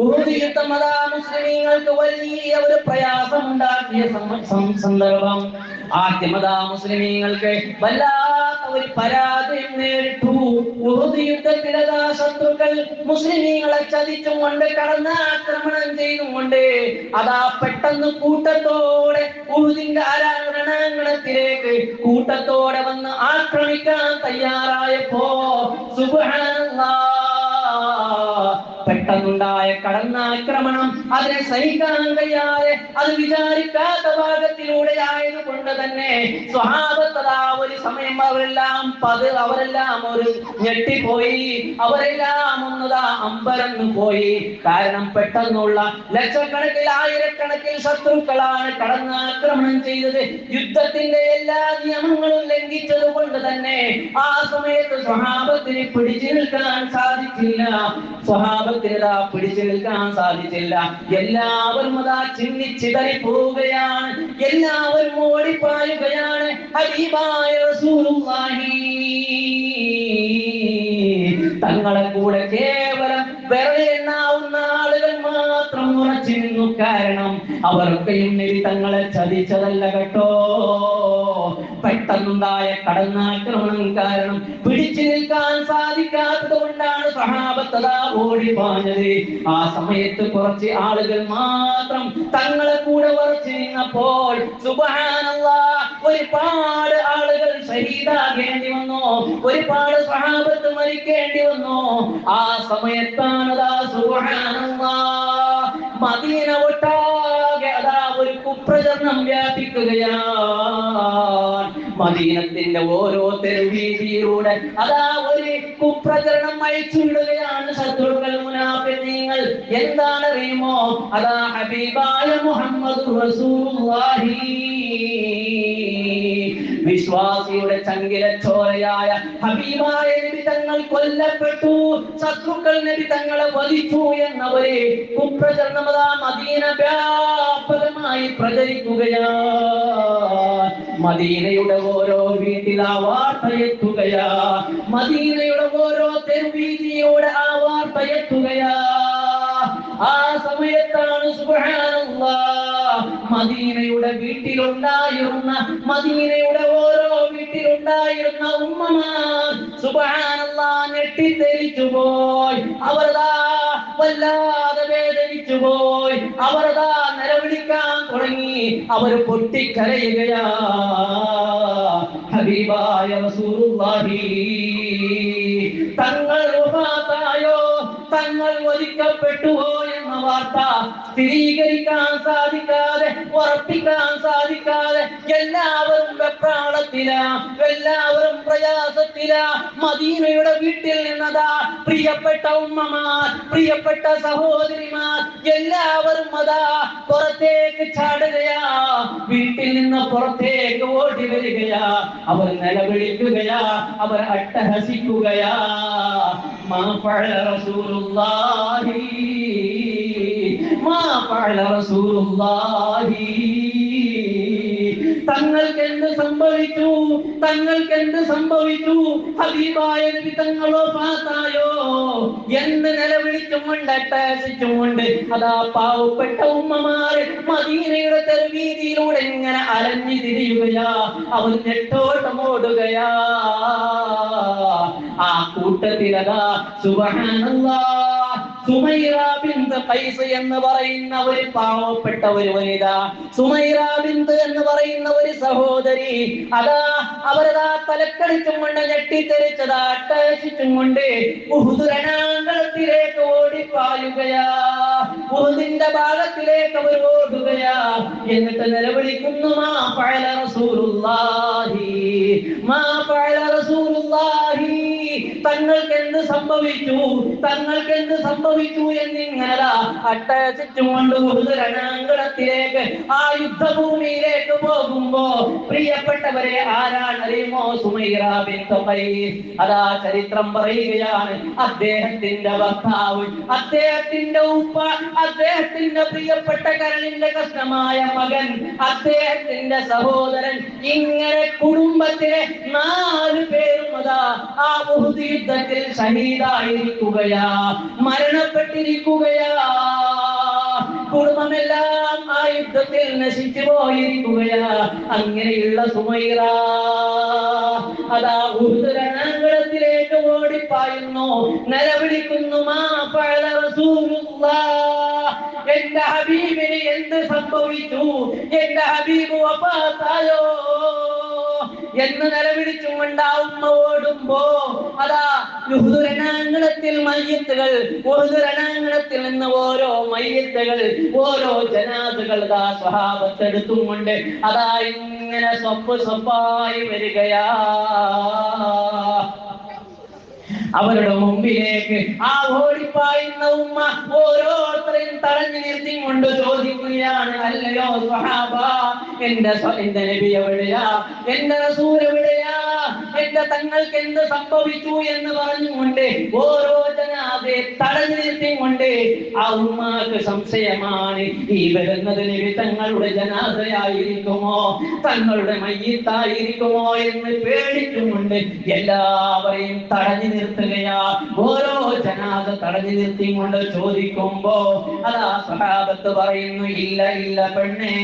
ഉഹുദ് യുദ്ധം മുസ്ലിമീങ്ങൾക്ക് വലിയ ഒരു പ്രയാസമുണ്ടാക്കിയ സന്ദർഭം. ആദ്യം മുസ്ലിമീങ്ങൾക്ക് വല്ലാത്ത ഒരു പരാജയം നേരിട്ടു. ഉഹുദ് യുദ്ധത്തിൽ ശത്രുക്കൾ മുസ്ലിമീങ്ങളെ ചതിച്ചും കൊണ്ട് കടന്നാക്രമണം ചെയ്തുകൊണ്ട് പെട്ടെന്ന് കൂട്ടത്തോടെ ഉഹുദിന്റെ രണാങ്കണത്തിലേക്ക് കൂട്ടത്തോടെ വന്ന് ആക്രമിക്കാൻ തയ്യാറായപ്പോ സുബ്ഹാനല്ലാഹ്, പെട്ടെന്നുണ്ടായ കടന്നാക്രമണം അതിനെ സഹിക്കാൻ കഴിയാതെ അത് വിചാരിക്കാത്ത ഭാഗത്തിലൂടെ ആയതുകൊണ്ട് തന്നെ സ്വഹാബത്ത് ഒരു സമയം അവരെല്ലാം ഒരു ഞെട്ടിപ്പോയി, അവരെല്ലാം അമ്പരന്നു പോയി. കാരണം പെട്ടെന്നുള്ള ലക്ഷക്കണക്കിൽ ആയിരക്കണക്കിൽ ശത്രുക്കളാണ് കടന്നാക്രമണം ചെയ്തത്. യുദ്ധത്തിന്റെ എല്ലാ നിയമങ്ങളും ലംഘിച്ചത് കൊണ്ട് തന്നെ ആ സമയത്ത് സ്വഹാബത്തിന് പിടിച്ചു നിൽക്കാൻ സാധിച്ചില്ല. പിടിച്ചു നിൽക്കാൻ സാധിച്ചില്ല. എല്ലാവരും ചിന്നിച്ചിതറി പോവുകയാണ്, എല്ലാവരും ഓടിപ്പായുകയാണ്. ഹബീബായ റസൂലുള്ളാഹി തങ്ങളെ കൂടെ കേവലം വിരലെണ്ണാവുന്ന ആളുകൾ മാത്രം ഉറച്ചു നിന്നു. കാരണം അവർക്കെയും നബി തങ്ങളെ ചതിച്ചതല്ല കേട്ടോ. പെട്ടെന്നുണ്ടായ കടന്നാക്രമണം കാരണം പിടിച്ചു നിൽക്കാൻ സാധിക്കാത്തത് കൊണ്ടാണ് സഹാബത്ത് ഓടി പാഞ്ഞത്. ആ സമയത്ത് കുറച്ച് ആളുകൾ മാത്രം തങ്ങളെ കൂടെ ഉറച്ചു നിന്നപ്പോൾ സുബ്ഹാനല്ലാഹ്, ഒരുപാട് ആളുകൾ ഷഹീദാകേണ്ടി വന്നു, ഒരുപാട് സഹാബത്ത് മരിക്കേണ്ടി വന്നു. ആ സമയത്താണ് സുബ്ഹാനല്ലാഹ്, മദീന ഒട്ടാകെ ഒരു കുപ്രചരണം വ്യാപിക്കുകയാണ്. മദീനത്തിന്റെ ഓരോ തെരുവീതിയിലൂടെ ഒരു കുപ്രചരണം അയച്ചുവിടുകയാണ് ശത്രുക്കൾ, മുനാഫിഖീങ്ങൾ. എന്താണറിയുമോ? ഹബീബായ മുഹമ്മദ് റസൂലുള്ളാഹി, വിശ്വാസിയുടെ ചങ്കിലച്ചോരയായ ഹബീബായ നബി തങ്ങൾ കൊല്ലപ്പെട്ടു, ശത്രുക്കൾ നബി തങ്ങളെ വധിച്ചു എന്നവരെ കുപ്രചരണം മദീന വ്യാപകമായി പ്രചരിക്കുകയാണ്. മദീനയുടെ ഓരോ വീട്ടിൽ ആ വാർത്തയെത്തുകയാ, മദീനയുടെ ഓരോ തെരുവീതിയോടെ ആ വാർത്തയെത്തുകയാ. ആ സമയത്താണ് സുബ്ഹാനല്ലാഹ് മദീനയുടെ വീട്ടിലുണ്ടായിരുന്ന മദീനയുടെ ഓരോ വീട്ടിലുണ്ടായിരുന്ന ഉമ്മമാർ സുബ്ഹാനല്ലാഹ് ഞെട്ടിത്തെരിച്ചു പോയി. അവരതാ വല്ലാതെ വേദനിച്ചു പോയി. അവരതാ നിലവിളിക്കാൻ തുടങ്ങി. അവർ പൊട്ടിക്കരയുകയാ. ഹബീബായ റസൂലുള്ളാഹി തങ്ങൾ വഫാത്തായോ, തങ്ങൾ വധിക്കപ്പെട്ടുവോ എന്ന വാർത്ത സ്ഥിരീകരിക്കാൻ സാധിക്കാതെ, ഉറപ്പിക്കാൻ സാധിക്കാതെ എല്ലാവരും വെപ്രാളത്തിലാ, എല്ലാവരും പ്രയാസത്തിലാ. മദീനയുടെ വീട്ടിൽ നിന്നതാ പ്രിയപ്പെട്ട ഉമ്മമാർ, പ്രിയപ്പെട്ട സഹോദരിമാർ എല്ലാവരും അതാ പുറത്തേക്ക് ചാടുകയാ. വീട്ടിൽ നിന്ന് പുറത്തേക്ക് ഓടി വരികയാ. അവർ നിലവിളിക്കുകയാ, അവർ അട്ടഹസിക്കുകയാ. മാ ഫഅല റസൂലുള്ളാഹി, മാ ഫഅല റസൂലുള്ളാഹി. തങ്ങൾക്കെന്ത് സംഭവിച്ചു, തങ്ങൾക്കെന്ത് സംഭവിച്ചു, ഹബീബായ നബി തങ്ങൾ വഫാത്തായോ എന്ന് നിലവിളിച്ചുകൊണ്ട് അട്ടഹസിച്ചുകൊണ്ട് അതാ പാവപ്പെട്ട ഉമ്മമാര് മദീനയുടെ തെരുവീതിയിലൂടെ ഇങ്ങനെ അലഞ്ഞു തിരിയുകയാ. അവർ നെട്ടോട്ടമോടുകയാ. ആ കൂട്ടത്തിലതാ സുബ്ഹാനല്ലാഹ് സുമൈറ ബിൻത് ഖൈസ് എന്ന് പറയുന്ന ഒരു പാവപ്പെട്ട ഒരു വനിത, സുമൈറ ബിൻത് എന്ന് പറയുന്ന ഒരു സഹോദരി അതാ അവരതാ തലക്കടിച്ചും കൊണ്ട് ഞെട്ടിത്തെറിച്ചതാ അട്ടഹസിച്ചും കൊണ്ട് ഉഹുദ് രണാങ്കണത്തിലേക്ക് ഓടിപ്പായുകയാ. ഉഹുദിന്റെ ഭാഗത്തിലേക്ക് അവർ ഓടുകയാ. എന്നിട്ട് നിലവിളിക്കുന്നു, മാ ഫഅല റസൂലുള്ളാഹി, മാ ഫഅല റസൂലുള്ളാഹി. തങ്ങൾക്ക് എന്ത് സംഭവിച്ചു, തങ്ങൾക്ക് എന്ത് സംഭവിച്ചു എന്നിങ്ങനെ അട്ടഹസിച്ചുകൊണ്ട് ഉഹുദ് രണാങ്കണത്തിലേക്ക് ആ യുദ്ധഭൂമിയിലേക്ക് പോകുമ്പോ പ്രിയപ്പെട്ടവരെ ആരാണ് അറിയുമോ? സുമൈറ ബിൻത് ഖൈസ്. അതാ ചരിത്രം പറയുകയാണ്, അദ്ദേഹത്തിന്റെ ഭർത്താവ്, അദ്ദേഹത്തിന്റെ ഉപ്പ, അദ്ദേഹത്തിന്റെ പ്രിയപ്പെട്ട കരളിന്റെ കഷ്ണമായ മകൻ, അദ്ദേഹത്തിന്റെ സഹോദരൻ, ഇങ്ങനെ കുടുംബത്തിലെ 4 പേരും അതാ ആ ഉഹുദ് യുദ്ധത്തിൽ ഷഹീദായിരിക്കുകയാ, മരണപ്പെട്ടിരിക്കുകയാ. കുടുംബമെല്ലാം ആ യുദ്ധത്തിൽ നശിച്ചു പോയിരിക്കുകയാ. അങ്ങനെയുള്ള സുമൈറ അതാ ഉഹുദ് രണാങ്കണത്തിലേക്ക് ഓടിപ്പായുന്നു, നിലവിളിക്കുന്നു, മാ ഫഅല റസൂലുള്ളാഹ്. എന്റെ ഹബീബിന് എന്ത് സംഭവിച്ചു, എന്റെ ഹബീബ് വഫാത്തായോ എന്ന് നിലവിളിച്ചുകൊണ്ട് ആ ഉമ്മ ഓടുമ്പോ അതാ ഉഹുദ് രണാങ്കണത്തിൽ മയ്യിത്തുകൾ, ഉഹുദ് രണാങ്കണത്തിൽ നിന്ന് ഓരോ മയ്യിത്തുകൾ, ഓരോ ജനാസകൾ അതാ സ്വഹാബത്ത് എടുത്തുകൊണ്ട് അതാ ഇങ്ങനെ സ്വപ്പായി വരികയാ. അവരുടെ മുമ്പിലേക്ക് ആ ഓടിപ്പായുന്ന ഉമ്മ ഓരോരുത്തരെയും തടഞ്ഞു നിർത്തിക്കൊണ്ട് ചോദിക്കുകയാണ്, അല്ലയോ സ്വഹാബ, എന്റെ നബി എവിടെയാ, എന്റെ റസൂൽ എവിടെയാ, എന്റെ തങ്ങൾക്ക് എന്ത് സംഭവിച്ചു എന്ന് പറഞ്ഞുകൊണ്ട് ഓരോ ജനാസയെ തടഞ്ഞു നിർത്തിക്കൊണ്ട് ആ ഉമ്മക്ക് സംശയമാണ്, ഈ വരുന്നത് നബി തങ്ങളുടെ ജനാസയായിരിക്കുമോ, തങ്ങളുടെ മയ്യിത്തായിരിക്കുമോ എന്ന് പേടിച്ചുകൊണ്ട് എല്ലാവരെയും തടഞ്ഞു നിർത്തുകയാ. ഓരോ ജനാസ തടഞ്ഞു നിർത്തിക്കൊണ്ട് ചോദിക്കുമ്പോ അതാ സ്വഹാബത്ത് പറയുന്നു, ഇല്ല ഇല്ല പെണ്ണേ,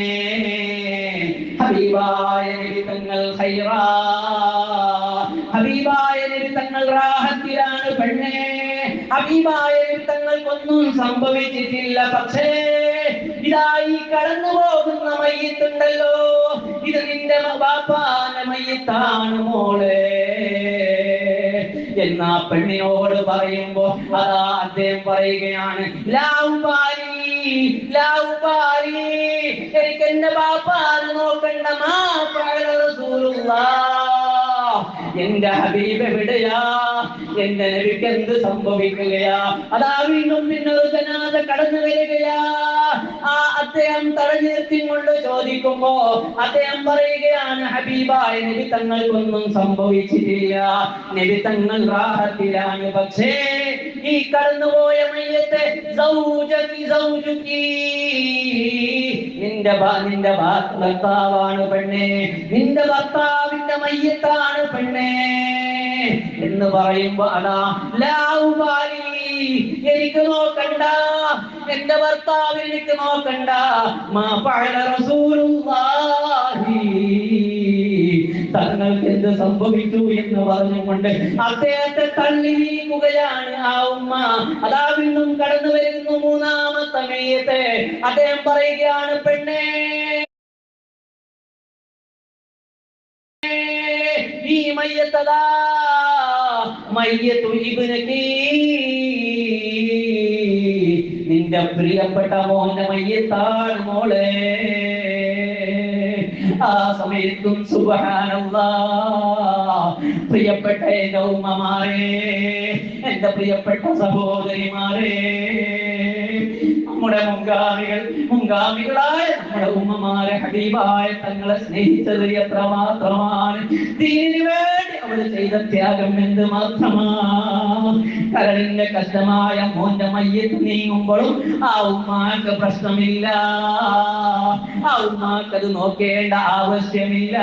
ഹബീബായ നബി തങ്ങൾ ഖൈറാ, ഹബീബായ നബി തങ്ങൾ റാഹത്തിലാണ് പെണ്ണേ, ഹബീബായ നബി തങ്ങൾക്കൊന്നും സംഭവിച്ചിട്ടില്ല. പക്ഷേ ഇതാ ഈ കടന്നു പോകുന്ന മയ്യിത്തുണ്ടല്ലോ, ഇത് നിന്റെ ബാപ്പാന്റെ മയ്യിത്താണ് മോളെ എന്നാ പെണ്ണിനോട് പറയുമ്പോ അതാ അദ്ദേഹം പറയുകയാണ്, എനിക്ക് എന്റെ ബാപ്പാനെ നോക്കണ്ട, മാ ഫഅല റസൂലുള്ളാഹ്. എന്റെ ഹബീബ് എവിടെയാ, എന്റെ നബിക്ക് എന്ത് സംഭവിക്കുകയാ? അതാ വീണ്ടും പിന്നെ ഒരു ജനാസ കടന്നു വരികയാ. ആ അദ്ദേഹം തടഞ്ഞു നിർത്തിക്കൊണ്ട് ചോദിക്കുമ്പോ അദ്ദേഹം പറയുകയാണ്, ഹബീബായ നബി തങ്ങൾക്കൊന്നും സംഭവിച്ചിട്ടില്ല, നബി തങ്ങൾ റാഹത്തിലാണ്. പക്ഷേ ഈ കടന്നുപോയ മയ്യത്തെ നിന്റെ ഭർത്താവാണ് പെണ്ണേ, നിന്റെ ഭർത്താവിന്റെ മയ്യത്താണ് പെണ്ണേ എന്ന് പറയുമ്പോ അതാ എനിക്ക് നോക്കണ്ട, എന്റെ ഭർത്താവിനെ എനിക്ക് നോക്കണ്ട. മാ ഫഅല റസൂലുള്ളാഹി, തങ്ങൾക്ക് എന്ത് സംഭവിച്ചു എന്ന് പറഞ്ഞുകൊണ്ട് അദ്ദേഹത്തെ തള്ളി നീക്കുകയാണ് ആ ഉമ്മ. അതാ വീണ്ടും കടന്നു വരുന്നു മൂന്നാമത്തെ മയ്യത്ത്. അദ്ദേഹം പറയുകയാണ്, പെണ്ണേ, ഈ മയ്യത്തതാ മയ്യത്തു ഇബ്നകി, നിന്റെ പ്രിയപ്പെട്ട മോന്റെ മയ്യത്താണ് മോളെ. ആ സമയത്തും സുബ്ഹാനല്ലാഹ്, പ്രിയപ്പെട്ട എന്റെ ഉമ്മമാരെ, എന്റെ പ്രിയപ്പെട്ട സഹോദരിമാരെ, നമ്മുടെ മുൻഗാമികളായ നമ്മുടെ ഉമ്മമാരെ ഹബീബായ തങ്ങളെ സ്നേഹിച്ചത് എത്രമാത്രമാണ്. ദീനിനു വേണ്ടി അവർ ചെയ്ത ത്യാഗം എന്ത് മാത്രമാണ്. കരളിന്റെ കഷ്ടമായ മോന്റെ മയ്യത്ത് നീങ്ങുമ്പോഴും ആ ഉമ്മാക്ക് പ്രശ്നമില്ല, ആ ഉമ്മാക്ക് അത് നോക്കേണ്ട ആവശ്യമില്ല.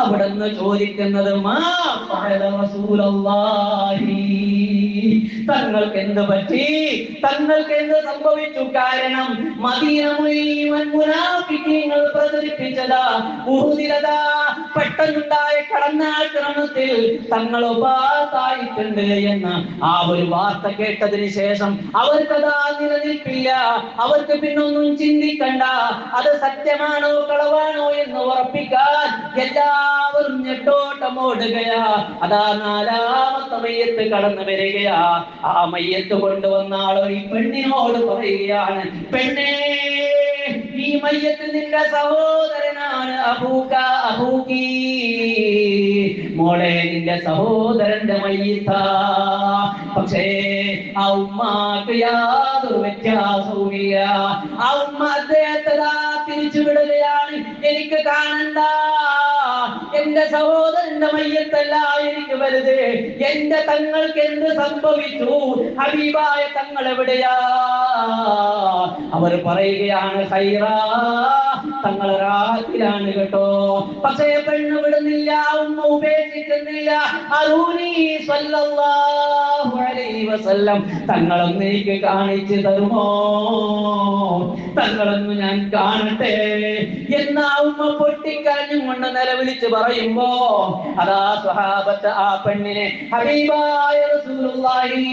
അവിടുന്ന് ചോദിക്കുന്നത്, മാ ഫഅല റസൂലുള്ളാഹി, തങ്ങൾക്ക് എന്ത് പറ്റി, തങ്ങൾക്ക് എന്ത് സംഭവിച്ചു? കാരണം മദീന മുഴുവൻ മുനാഫിഖീങ്ങൾ പ്രചരിപ്പിച്ചതാ ഉഹുദിലതാ പെട്ടെന്നുണ്ടായ കടന്നാക്രമണത്തിൽ തങ്ങൾ ഒബാത്തായിട്ടുണ്ട് എന്ന ആ ഒരു വാർത്ത കേട്ടതിന് ശേഷം അവർക്കതാ നിലനിൽപ്പില്ല. അവർക്ക് പിന്നൊന്നും ചിന്തിക്കണ്ട, അത് സത്യമാണോ കളവാണോ എന്ന് ഉറപ്പിക്കാൻ എല്ലാവരും ഞെട്ടോട്ടമോടുകയാ. അതാ നാലാമത്തെ മയ്യത്ത് കടന്നു വരികയാ. ആ മയ്യത്ത് കൊണ്ടുവന്ന ആളോ ഈ പെണ്ണിനോട് പറയുകയാണ്, പെണ്ണേ, ഈ മയ്യത്ത് നിന്റെ സഹോദരനാണ്. അബൂക അബൂകി, മോളെ, നിന്റെ സഹോദരന്റെ മയ്യത്താ. പക്ഷേ ആ ഉമ്മാക്ക് യാതൊരു വ്യത്യാസവുമില്ല. ആ ഉമ്മ അദ്ദേഹത്തെ തിരിച്ചു വിടുകയാണ്. എനിക്ക് കാണണ്ട, എന്റെ സഹോദരന്റെ മയ്യത്തല്ല എനിക്ക് വലുത്, എന്റെ തങ്ങൾക്ക് എന്ത് സംഭവിച്ചു? ഹബീബായ തങ്ങൾ എവിടെയാ? അവർ പറയുകയാണ്, ഖൈറാ, തങ്ങൾ റാഹത്തിലാണ് കേട്ടോ. പക്ഷേ പെണ്ണ് വിടുന്നില്ല, ഉമ്മ ഉപേക്ഷിക്കുന്നില്ല. അറൂനി സ്വല്ലല്ലാഹു അലൈഹി വസല്ലം, തങ്ങളൊന്ന് എനിക്ക് കാണിച്ചു തരുമോ? തങ്ങളൊന്ന് ഞാൻ കാണട്ടെ എന്നാ ഉമ്മ പൊട്ടിക്കരഞ്ഞുകൊണ്ട് നിലവിളിച്ച് പറയുമ്പോ അതാ സ്വഹാബത്ത് ആ പെണ്ണിനെ ഹബീബായ റസൂലുള്ളാഹി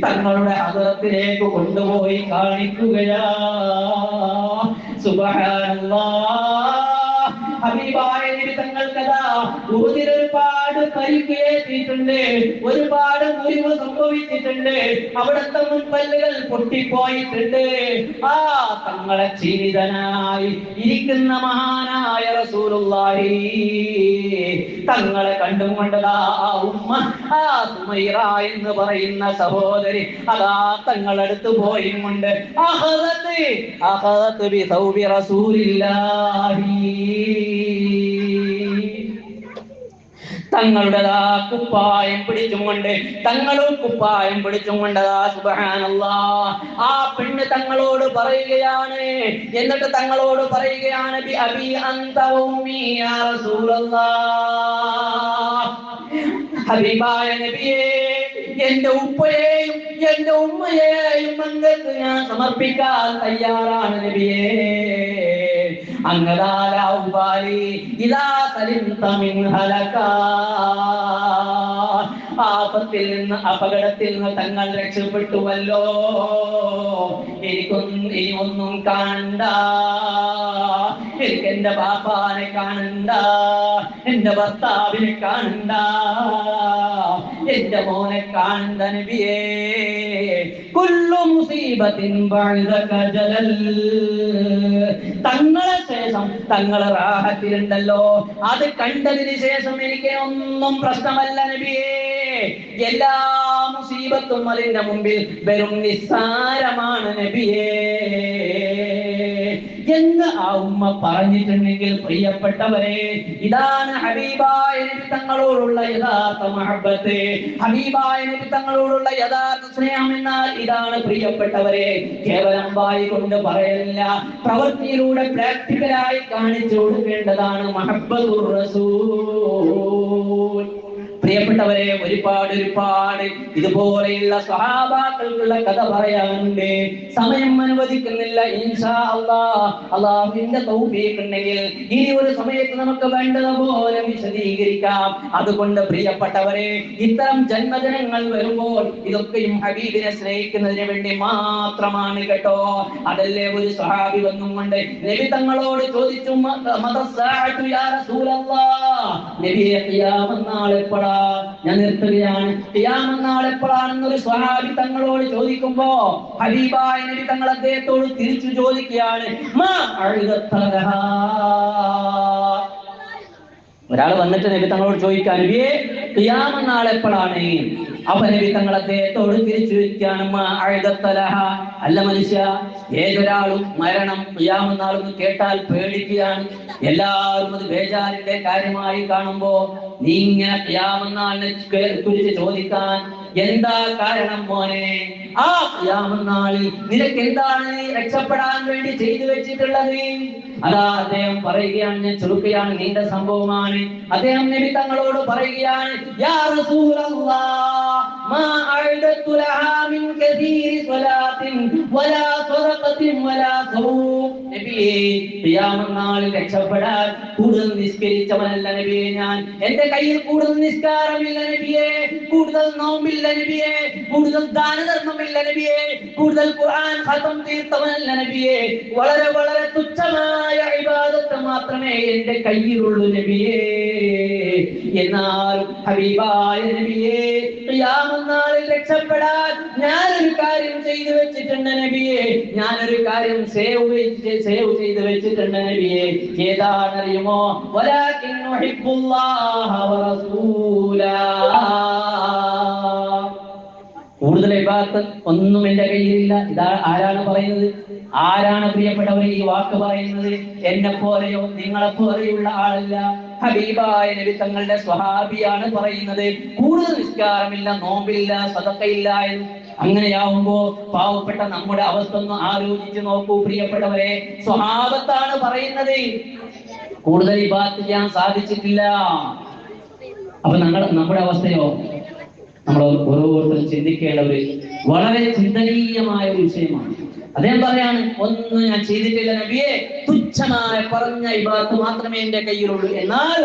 തങ്ങളുടെ ഹദറത്തിലേക്ക് കൊണ്ടുപോയി കാണിക്കുകയാ. സുബ്ഹാനല്ലാഹ്, ഹബീബായ നബി തങ്ങൾക്കതാ ഉഹുദിൽ ഒരുപാട് പരിക്കേറ്റിട്ടുണ്ട്, ഒരുപാട് മുറിവ് സംഭവിച്ചിട്ടുണ്ട്, അവിടുത്തെ മുൻപല്ലുകൾ പൊട്ടിപ്പോയിട്ടുണ്ട്. ആ തങ്ങളെ ക്ഷീണിതനായി ഇരിക്കുന്ന മഹാനായ റസൂലുള്ളാഹി തങ്ങളെ കണ്ടുകൊണ്ടതാ ആ ഉമ്മ, ആ സുമൈറ എന്ന് പറയുന്ന സഹോദരി അതാ തങ്ങളടുത്ത് പോയി കൊണ്ട് അഖദത് ബി സൗബി റസൂലില്ലാഹി, തങ്ങളുടെ കുപ്പായം പിടിച്ചുകൊണ്ട്, തങ്ങളും കുപ്പായം പിടിച്ചുകൊണ്ടതാ സുബ്ഹാനല്ലാഹ് ആ പെണ്ണ് തങ്ങളോട് പറയുകയാണ്. എന്നിട്ട് തങ്ങളോട് പറയുകയാണ്, ബി അബി അൻത ഉമ്മി യാ റസൂലല്ലാഹ്, ഹബീബായ നബിയേ, എന്റെ ഉപ്പയെയും എന്റെ ഉമ്മയെയും അങ്ങക്ക് ഞാൻ സമർപ്പിക്കാൻ തയ്യാറാണ് നബിയേ. ആപത്തിൽ നിന്ന്, അപകടത്തിൽ നിന്ന് തങ്ങൾ രക്ഷപ്പെട്ടുവല്ലോ, ഇനി ഒന്നും കാണണ്ട, എനിക്ക് എന്റെ ബാപ്പാനെ കാണണ്ട, എന്റെ ഭർത്താവിനെ കാണണ്ട, എന്റെ മോനെ കാണണ്ട നബിയേ. കുല്ലു മുസീബത്തിൻ ബഅദക ജലൽ, തങ്ങളെ ശേഷം തങ്ങളെ റാഹത്തിലുണ്ടല്ലോ, അത് കണ്ടതിന് ശേഷം എനിക്ക് ഒന്നും പ്രശ്നമല്ല നബിയേ. എല്ലാ മുസീബത്തും അതിന്റെ മുമ്പിൽ വെറും നിസ്സാരമാണ് നബിയേ എന്ന് ആ ഉമ്മ പറഞ്ഞിട്ടുണ്ടെങ്കിൽ, പ്രിയപ്പെട്ടവരെ, ഇതാണ് ഹബീബായ നബി തങ്ങളോടുള്ള യഥാർത്ഥ മഹബ്ബത്ത്, ഹബീബായ നബി തങ്ങളോടുള്ള യഥാർത്ഥ സ്നേഹം എന്നാൽ ഇതാണ് പ്രിയപ്പെട്ടവരെ. കേവലം വായി കൊണ്ട് പറയല്ല, പ്രവൃത്തിയിലൂടെ പ്രാക്ടിക്കലായി കാണിച്ചു കൊടുക്കേണ്ടതാണ് മഹബ്ബത്തുർ റസൂൽ. പ്രിയപ്പെട്ടവരെ, ഒരുപാട് ഇതുപോലെയുള്ള സ്വഹാബാക്കൾക്കുള്ള കഥ പറയാനുണ്ട്. സമയം അനുവദിക്കുന്നില്ല. ഇൻഷാ അല്ലാഹ് അല്ലാഹുവിന്റെ തൗഫീഖ് ഉണ്ടെങ്കിൽ ഇനി ഒരു സമയത്ത് നമുക്ക് വേണ്ടതുപോലെ വിശദീകരിക്കാം. അതുകൊണ്ട് പ്രിയപ്പെട്ടവരെ, ഇത്തരം ജന്മദിനങ്ങൾ വരുമ്പോൾ ഇതൊക്കെയും ഹബീബിനെ സ്നേഹിക്കുന്നതിന് വേണ്ടി മാത്രമാണ് കേട്ടോ. അതല്ലേ ഒരു സ്വഹാബി വന്നുകൊണ്ട് നബി തങ്ങളോട് ചോദിച്ചു, മതസ്സാഅതു യാ റസൂലല്ലാഹ്, നബിയെ ഖിയാമത്ത് നാൾ എപ്പോഴാ? ഞാൻ നിർത്തുകയാണ്. ഖിയാമത്ത് നാൾ എപ്പോഴാണെന്നൊരു സ്വഹാബി തങ്ങളോട് ചോദിക്കുമ്പോ ഹബീബായ നബി തങ്ങൾ അദ്ദേഹത്തോട് തിരിച്ചു ചോദിക്കുകയാണ്, മാ അഅ്ദത്തലഹാ. ഒരാൾ വന്നിട്ട് നബി തങ്ങളോട് ചോദിക്കാൻ, നബിയെ ഖിയാമത്ത് നാൾ എപ്പോഴാണ്? അപ്പൊ നബി തങ്ങൾ അദ്ദേഹത്തോട് തിരിച്ചു ചോദിക്കുകയാണ്, മാ അഅ്ദത്തലഹാ. അല്ല മനുഷ്യ, ഏതൊരാളും മരണം ഖിയാമത്ത് നാൾ എന്ന് കേട്ടാൽ പേടിക്കുകയാണ്. എല്ലാവരും അത് ബേജാറിന്റെ കാര്യമായി കാണുമ്പോ നീ ഇങ്ങനെ ഖിയാമത്ത് നാളിനെ കുറിച്ച് ചോദിക്കാൻ എന്താ കാരണം മോനെ? ആ ഖിയാമത്ത് നാളിൽ നിനക്ക് എന്താണ് രക്ഷപ്പെടാൻ വേണ്ടി ചെയ്തു വെച്ചിട്ടുള്ളത്? അതാ അദ്ദേഹം പറയുകയാണ്, ഞാൻ ചുരുക്കുകയാണ്, നീണ്ട സംഭവമാണ്. അദ്ദേഹം നബി തങ്ങളോട് പറയുകയാണ്, യാ റസൂലല്ലാഹ്, മാ അഅ്ദതു ലഹാ മിൻ കസീരി സ്വലാത്തിൻ വലാ സദഖത്തിൻ വലാ സൗം. നബിയേ, ഖിയാമത്ത് നാളിൽ രക്ഷപ്പെടാൻ കൂടുതൽ നിസ്കരിച്ചവനല്ല നബിയെ ഞാൻ. എന്റെ കയ്യിൽ കൂടുതൽ നിസ്കാരമില്ല നബിയെ, കൂടുതൽ നോമ്പില്ല നബിയെ, കൂടുതൽ ദാനധർമ്മമില്ല നബിയെ, കൂടുതൽ ഖുർആൻ ഖതം തീർത്തവനല്ല നബിയെ. വളരെ തുച്ഛമായ ഇബാദത്ത് മാത്രമേ എന്റെ കയ്യിലുള്ളൂ നബിയെ. എന്നാലും ഹബീബായ നബിയെ, ഖിയാമത്ത് നാളിൽ രക്ഷപ്പെടാൻ ഞാനൊരു കാര്യം ചെയ്തു വെച്ചിട്ടുണ്ട് നബിയെ. ഞാനൊരു കാര്യം സേവ് ചെയ്തു വെച്ചിട്ടുണ്ട് നബിയെ. ഏതാണെന്നറിയുമോ? വലാകിൻ ഉഹിബ്ബുല്ലാഹ വറസൂലഹ. കൂടുതൽ ഇബാദത്ത് ഒന്നും എന്റെ കയ്യിലില്ല. ഇതാ ആരാണ് പറയുന്നത്? ആരാണ് പ്രിയപ്പെട്ടവർ ഈ വാക്ക് പറയുന്നത്? എന്നെ പോലെയോ നിങ്ങളെ പോലെയുള്ള ആളല്ല. ഹബീബായ നബി തങ്ങളുടെ സ്വഹാബിയാണ് പറയുന്നത്. കൂടുതൽ നിസ്കാരമില്ല, നോമ്പില്ല, സദഖയില്ല എന്ന്. അങ്ങനെയാവുമ്പോ പാവപ്പെട്ട നമ്മുടെ അവസ്ഥ ഒന്ന് ആലോചിച്ച് നോക്കൂ പ്രിയപ്പെട്ടവരെ. സ്വഹാബത്താണ് പറയുന്നത്, കൂടുതൽ ഇബാദത്ത് ചെയ്യാൻ സാധിച്ചിട്ടില്ല. അപ്പൊ നമ്മുടെ അവസ്ഥയോ? നമ്മൾ ഓരോരുത്തരും ചിന്തിക്കേണ്ട ഒരു വളരെ ചിന്തനീയമായ ഒരു വിഷയമാണ്. അദ്ദേഹം പറയാണ്, ഒന്നും ഞാൻ ചെയ്തിട്ടില്ല നബിയെ, തുച്ഛമായ പറഞ്ഞ ഇബാദത്ത് മാത്രമേ എന്റെ കയ്യിലുള്ളൂ. എന്നാൽ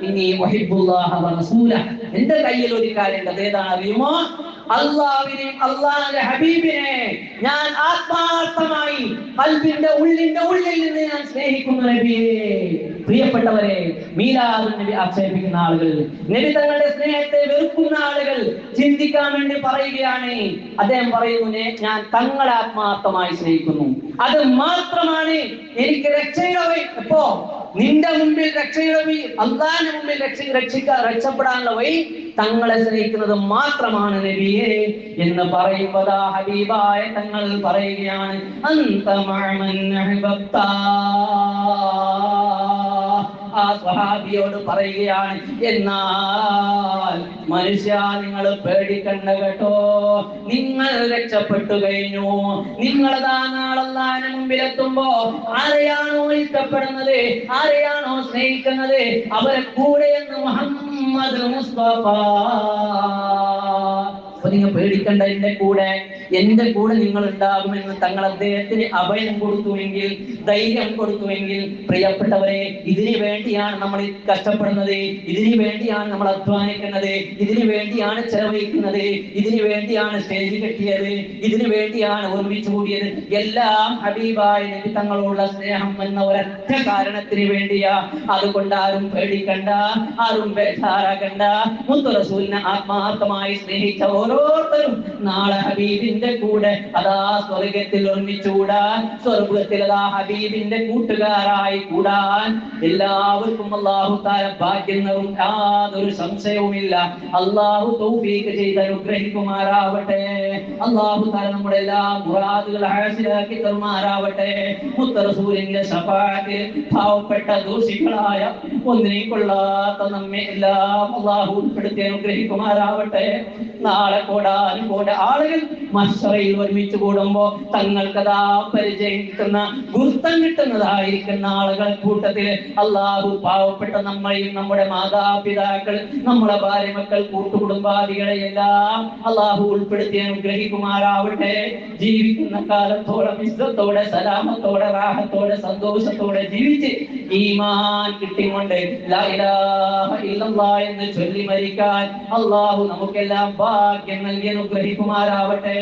ഇനി വഹിബ്ബുല്ലാഹ വറസൂലഹ, എന്റെ കയ്യിൽ ഒരു കാര്യമുണ്ട്. അതേതാണ് അറിയുമോ? അല്ലാഹുവിനെയും അല്ലാഹുവിന്റെ ഹബീബിനെ ഞാൻ ആത്മാർത്ഥമായി ഖൽബിന്റെ ഉള്ളിൽ നിന്ന് ഞാൻ സ്നേഹിക്കുന്ന നബിയെ. പ്രിയപ്പെട്ടവരെ, മീലാദുൻ നബി ആക്ഷേപിക്കുന്ന ആളുകൾ, നബി തങ്ങളുടെ സ്നേഹത്തെ വെറുക്കുന്ന ആളുകൾ ചിന്തിക്കാൻ വേണ്ടി പറയുകയാണ്. അദ്ദേഹം പറയുന്നു, ഞാൻ തങ്ങളെ ആത്മാർത്ഥമായി സ്നേഹിക്കുന്നു, അത് മാത്രമാണ് എനിക്ക് രക്ഷയുടെ വഴി. എപ്പോ നിന്റെ മുമ്പിൽ രക്ഷയുടെ വഴി, അല്ലാഹുവിന്റെ മുമ്പിൽ രക്ഷപ്പെടാനുള്ള വഴി തങ്ങളെ സ്നേഹിക്കുന്നത് മാത്രമാണ് നബിയെ എന്ന് പറയുമ്പോൾ ഹബീബായ തങ്ങൾ പറയുകയാണ്, അന്ത മഅമൻ അഹ്ബബ്ത. ആ സ്വഹാബിയോട് പറയുകയാണ്, എന്നാൽ മനുഷ്യ നിങ്ങൾ പേടിക്കണ്ട കേട്ടോ, നിങ്ങൾ രക്ഷപ്പെട്ടു കഴിഞ്ഞു. നിങ്ങളതാ നാളല്ലാഹുവിന്റെ മുമ്പിലെത്തുമ്പോ ആരെയാണോ ഇഷ്ടപ്പെടുന്നത്, ആരെയാണോ സ്നേഹിക്കുന്നത്, അവരെ കൂടെയെന്ന് മുഹമ്മദ് മുസ്തഫ. അപ്പൊ നിങ്ങൾ പേടിക്കണ്ട, എന്റെ കൂടെ നിങ്ങൾ ഉണ്ടാകുമെന്ന് തങ്ങൾ അദ്ദേഹത്തിന് അഭയം കൊടുത്തുവെങ്കിൽ, ധൈര്യം കൊടുത്തുവെങ്കിൽ, പ്രിയപ്പെട്ടവരെ, ഇതിനു വേണ്ടിയാണ് നമ്മൾ കഷ്ടപ്പെടുന്നത്, ഇതിനു വേണ്ടിയാണ് നമ്മൾ അധ്വാനിക്കുന്നത്, ഇതിനു വേണ്ടിയാണ് ചെലവഴിക്കുന്നത്, ഇതിനു വേണ്ടിയാണ് സ്റ്റേജ് കെട്ടിയത്, ഇതിനു വേണ്ടിയാണ് ഒരുമിച്ച് കൂടിയത്. എല്ലാം ഹബീബായ നബി തങ്ങളുള്ള സ്നേഹം എന്ന ഒരൊറ്റ കാരണത്തിന് വേണ്ടിയാ. അതുകൊണ്ട് ആരും പേടിക്കണ്ട, ആരും ബേജാറാകണ്ട. മുത്ത് റസൂലിനെ ആത്മാർത്ഥമായി സ്നേഹിച്ച ഓരോരുത്തരും നാളെ ഹബീബിന്റെ കൂടെ അതാ സ്വർഗത്തിൽ ഒരുമിച്ചുകൂടാൻ, സ്വർഗത്തിൽ അതാ ഹബീബിന്റെ കൂട്ടുകാരായി കൂടാൻ എല്ലാവർക്കും അല്ലാഹു തആല ഭാഗ്യം നൽകും, യാതൊരു സംശയവുമില്ല. അല്ലാഹു തൗഫീഖ് ചെയ്ത് അനുഗ്രഹിക്കുമാറാവട്ടെ. അല്ലാഹു തആല നമ്മുടെ എല്ലാ മുറാദുകൾ ഹാസിലാക്കി തരുമാറാവട്ടെ. മുത്ത് റസൂലിന്റെ ശഫാഅത്തിൽ പാവപ്പെട്ട ദോഷികളായ ഒന്നിനെയും കൊള്ളാത്ത നമ്മെ എല്ലാം അല്ലാഹു ഉൾപ്പെടുത്തി അനുഗ്രഹിക്കുമാറാവട്ടെ. നാളെ കോടാനുകോടി ആളുകൾ മഹ്ശറയിൽ ഒരുമിച്ച് കൂടുമ്പോ തങ്ങൾക്കതാ പരിചയം കിട്ടുന്ന ഗുരുത്തം കിട്ടുന്നതായിരിക്കുന്ന ആളുകളെ കൂട്ടത്തില് അള്ളാഹു പാവപ്പെട്ട നമ്മളെയും നമ്മുടെ മാതാപിതാക്കൾ നമ്മുടെ ഭാര്യ മക്കൾ കൂട്ടുകുടുംബാദികളെ എല്ലാം അള്ളാഹു ഉൾപ്പെടുത്തി അനുഗ്രഹിക്കുമാറാവട്ടെ. ജീവിക്കുന്ന കാലത്തോടെ ഇസ്സത്തോടെ സലാമത്തോടെ റാഹത്തോടെ സന്തോഷത്തോടെ ജീവിച്ച് ഈമാൻ കിട്ടിക്കൊണ്ട് ലാ ഇലാഹ ഇല്ലല്ലാഹ് എന്ന് ചൊല്ലി മരിക്കാൻ അള്ളാഹു നമുക്കെല്ലാം ഭാഗ്യം നൽകി അനുഗ്രഹിക്കുമാറാവട്ടെ.